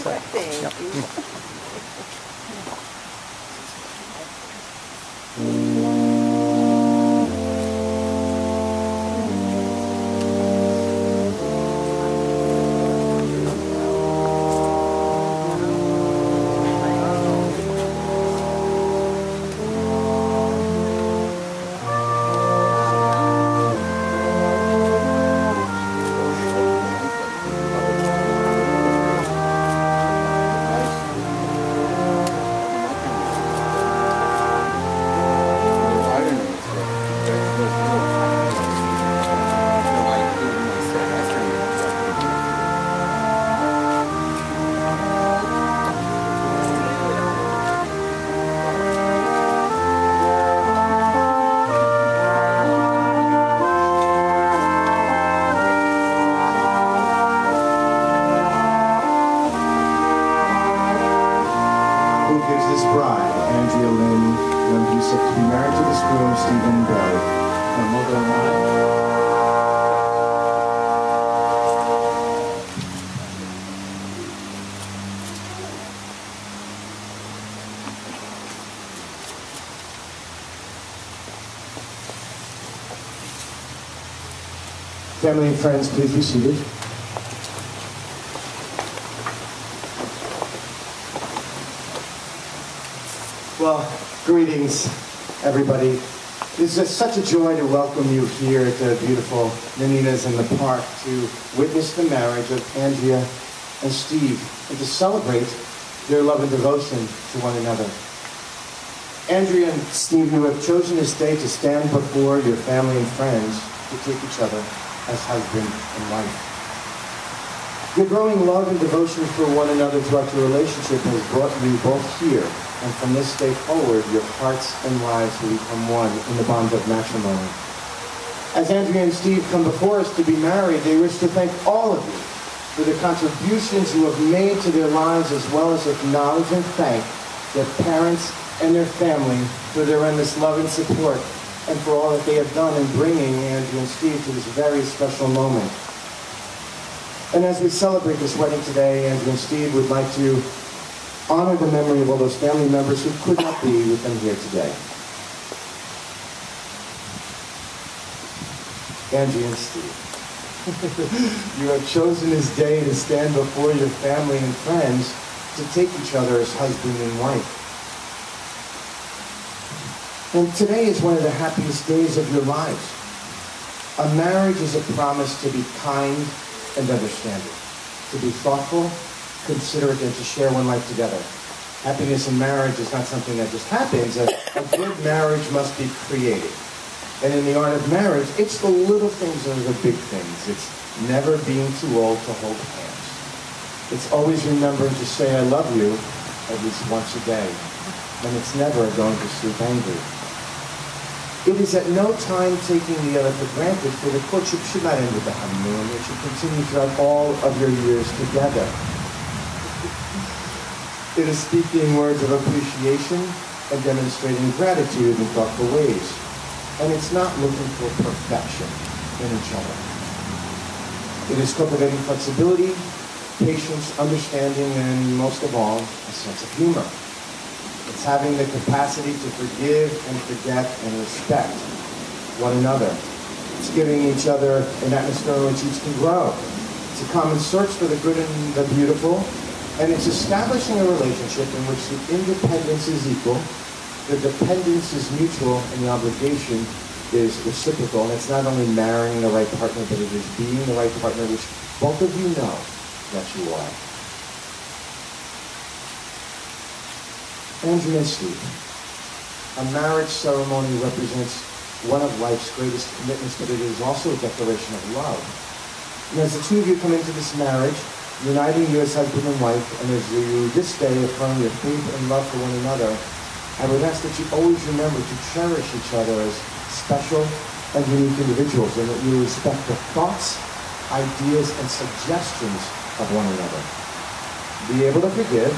say. Thank Yep. you. Family and friends, please be seated. Well, greetings, everybody. It's just such a joy to welcome you here at the beautiful Menina's in the Park to witness the marriage of Andrea and Steve and to celebrate their love and devotion to one another. Andrea and Steve, you have chosen this day to stand before your family and friends to take each other as husband and wife. Your growing love and devotion for one another throughout your relationship has brought you both here, and from this day forward, your hearts and lives will become one in the bond of matrimony. As Andrea and Steve come before us to be married, they wish to thank all of you for the contributions you have made to their lives, as well as acknowledge and thank their parents and their family for their endless love and support, and for all that they have done in bringing Andrea and Steve to this very special moment. And as we celebrate this wedding today, Andrea and Steve would like to honor the memory of all those family members who could not be with them here today. Andrea and Steve, you have chosen this day to stand before your family and friends to take each other as husband and wife. And today is one of the happiest days of your lives. A marriage is a promise to be kind and understanding, to be thoughtful, considerate, and to share one life together. Happiness in marriage is not something that just happens. A good marriage must be created. And in the art of marriage, it's the little things that are the big things. It's never being too old to hold hands. It's always remembering to say I love you at least once a day. And it's never going to sleep angry. It is at no time taking the other for granted, for the courtship should not end with the honeymoon. It should continue throughout all of your years together. It is speaking words of appreciation and demonstrating gratitude in thoughtful ways. And it's not looking for perfection in each other. It is cultivating flexibility, patience, understanding, and most of all, a sense of humor. It's having the capacity to forgive and forget and respect one another. It's giving each other an atmosphere in which each can grow. It's a common search for the good and the beautiful. And it's establishing a relationship in which the independence is equal, the dependence is mutual, and the obligation is reciprocal. And it's not only marrying the right partner, but it is being the right partner, which both of you know that you are. Andrea and Steve, a marriage ceremony represents one of life's greatest commitments, but it is also a declaration of love. And as the two of you come into this marriage, uniting you as husband and wife, and as you this day affirm your faith and love for one another, I would ask that you always remember to cherish each other as special and unique individuals, and that you respect the thoughts, ideas, and suggestions of one another. Be able to forgive.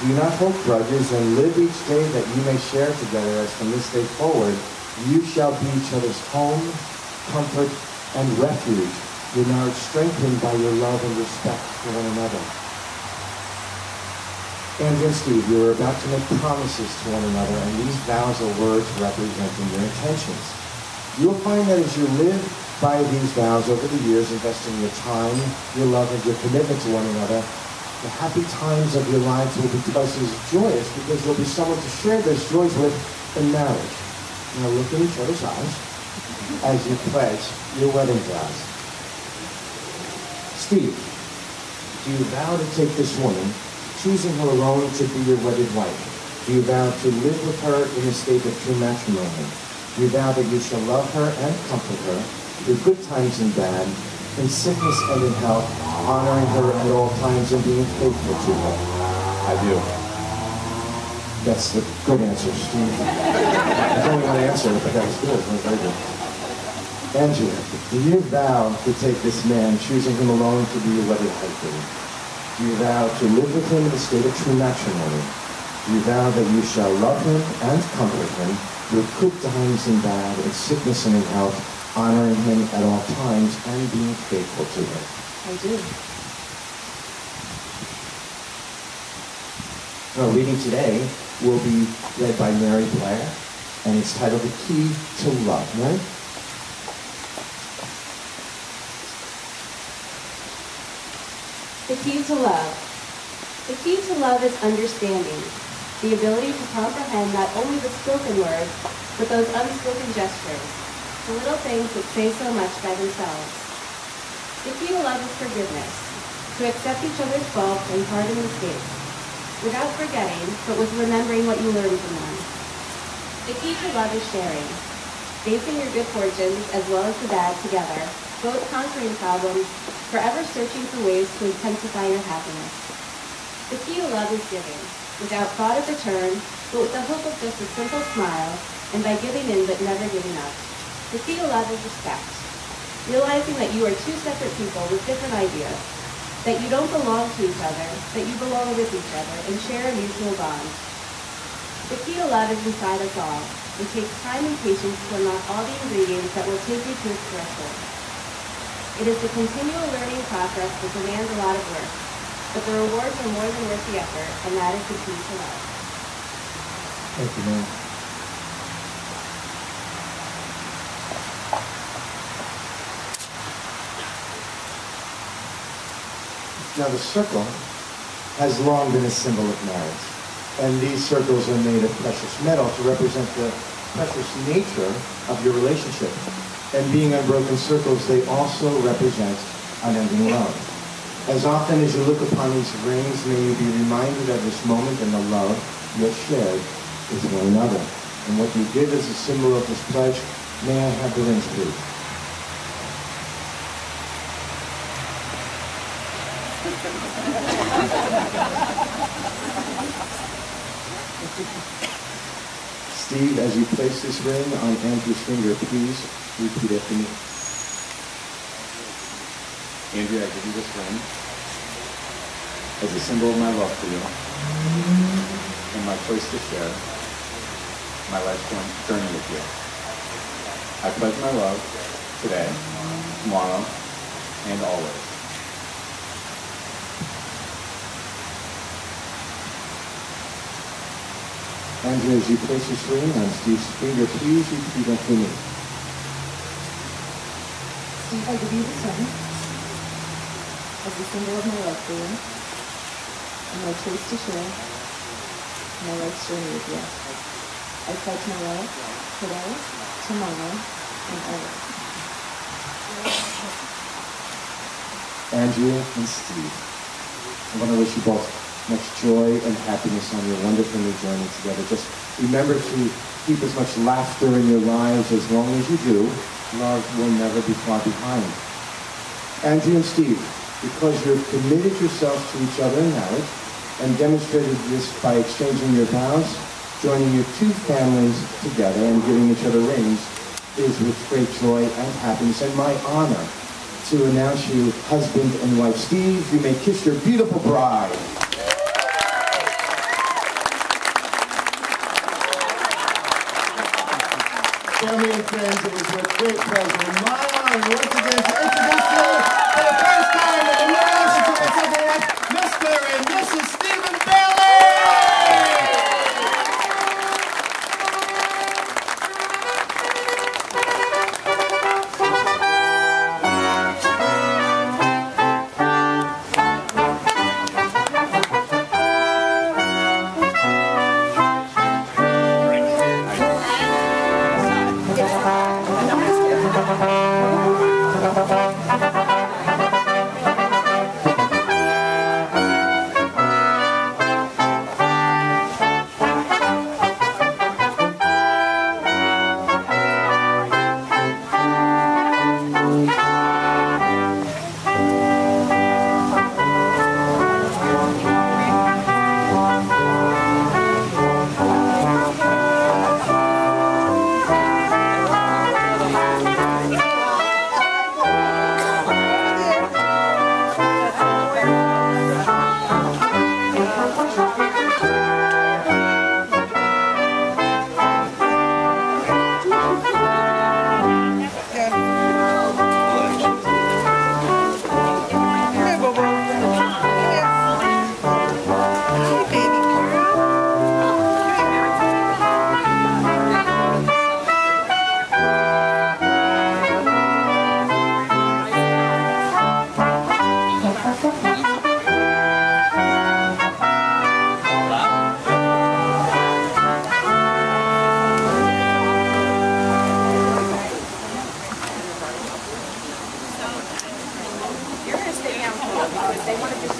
Do not hold grudges, and live each day that you may share together, as from this day forward, you shall be each other's home, comfort, and refuge, your marriage strengthened by your love and respect for one another. Andrew and Steve, you are about to make promises to one another, and these vows are words representing your intentions. You will find that as you live by these vows over the years, investing your time, your love, and your commitment to one another, the happy times of your lives will be twice as joyous because there'll be someone to share those joys with in marriage. Now look in each other's eyes as you pledge your wedding vows. Steve, do you vow to take this woman, choosing her alone to be your wedded wife? Do you vow to live with her in a state of true matrimony? Do you vow that you shall love her and comfort her through good times and bad, in sickness and in health, honoring her at all times and being faithful to her? I do. That's the good answer, Steve. There's only one answer, but that was good. That was very good. Andrea, do you vow to take this man, choosing him alone to be your wedded husband? Do you vow to live with him in a state of true matrimony? Do you vow that you shall love him and comfort him through good times and bad, in sickness and in health, honoring him at all times and being faithful to him? I do. Our reading today will be read by Mary Blair, and it's titled The Key to Love. Mary? The key to love. The key to love is understanding, the ability to comprehend not only the spoken words, but those unspoken gestures, the little things that say so much by themselves. The key to love is forgiveness, to accept each other's faults and pardon mistakes, without forgetting, but with remembering what you learned from them. The key to love is sharing, facing your good fortunes as well as the bad together, both conquering problems, forever searching for ways to intensify your happiness. The key to love is giving, without thought of return, but with the hope of just a simple smile, and by giving in but never giving up. The key to love is respect, realizing that you are two separate people with different ideas, that you don't belong to each other, that you belong with each other and share a mutual bond. The key to love is inside us all. It takes time and patience to unlock all the ingredients that will take you to its threshold. It is the continual learning process that demands a lot of work, but the rewards are more than worth the effort, and that is the key to love. Thank you, ma'am. Now the circle has long been a symbol of marriage, and these circles are made of precious metal to represent the precious nature of your relationship. And being unbroken circles, they also represent unending love. As often as you look upon these rings, may you be reminded of this moment and the love you have shared with one another. And what you give as a symbol of this pledge, may I have the rings, please? Steve, as you place this ring on Andrew's finger, please repeat after me. Andrea, I give you this ring as a symbol of my love for you and my choice to share my life's journey with you. I pledge my love today, tomorrow, and always. Andrea, as you place this ring on Steve's finger, please repeat after me. Steve, I give you this ring as a symbol of my love for you and my choice to share my life's journey with you. I pledge my love today, tomorrow, and always. Andrea and Steve, I want to wish you both much joy and happiness on your wonderful new journey together. Just remember to keep as much laughter in your lives as long as you do. Love will never be far behind. Andrea and Steve, because you've committed yourselves to each other in marriage and demonstrated this by exchanging your vows, joining your two families together and giving each other rings, is with great joy and happiness and my honor to announce you husband and wife. Steve, you may kiss your beautiful bride. Family and friends, it was with great pleasure and my honor once again to introduce you for the first time in the relationship of Mr. and Mrs. Stephen Bailey!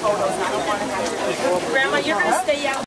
photos. I don't want to have to. Grandma, you're going to stay out.